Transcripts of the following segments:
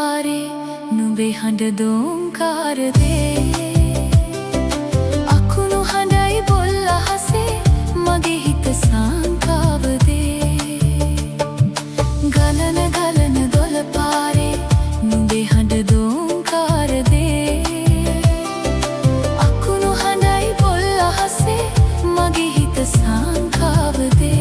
පාරේ නුඹේ හඬ දෝංකාර දේ අකුණු හඬයි බොල් අහසේ මගේ හිත සංකාව දේ ගලන ගලන දොළ පාරේ නුඹේ හඬ දෝංකාර දේ අකුණු හඬයි බොල් අහසේ මගේ හිත සංකාව දේ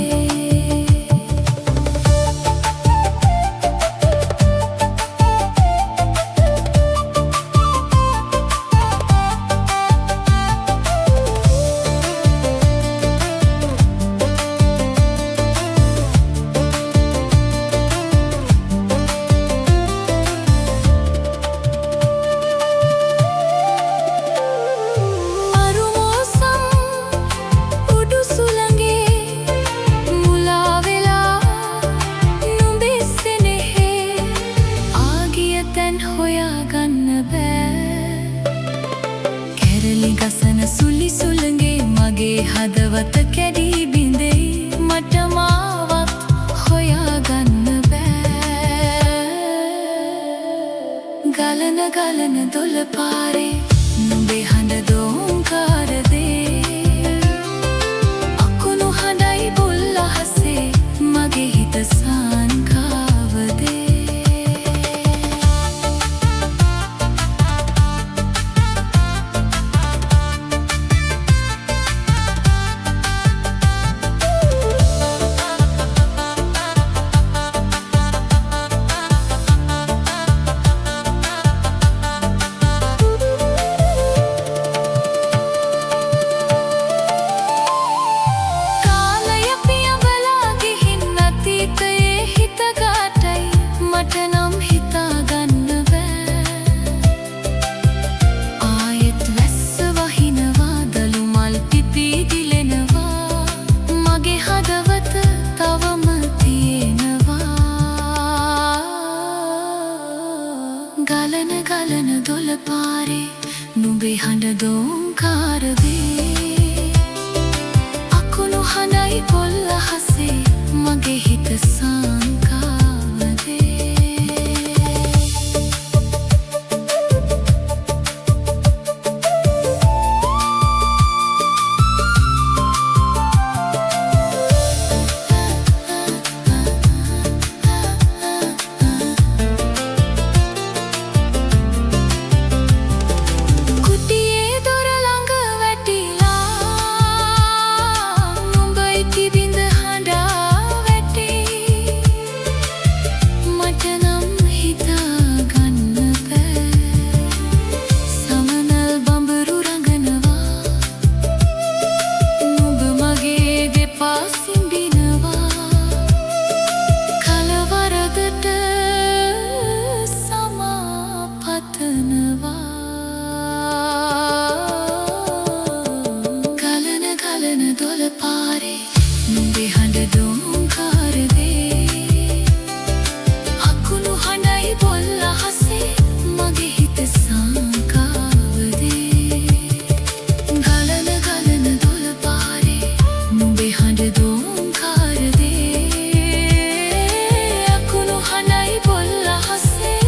ගසන සුලි සුළඟේ මගේ හදවත කැඩී බිඳෙයි මට මාවත් හොයාගන්න බෑ ගලන ගලන දොළ පාරේ නුඹේ හඬ දෝංකාර දේ අකුණු හඬයි බොල් අහසේ මගේ හිත සංකාව දේ ගලන ගලන දොළ පාරේ නුඹේ හඬ දෝංකාර දේ අකුණු හඬයි බොල් අහසේ මගේ හිත සංකාව දේ ගලන ගලන දොළ පාරේ නුඹේ හඬ දෝංකාර දේ අකුණු හඬයි බොල් අහසේ මගේ හිත සංකාව දේ ගලන ගලන දොළ පාරේ නුඹේ හඬ දෝංකාර දේ අකුණු හඬයි බොල් අහසේ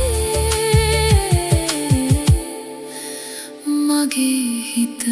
මගේ හිත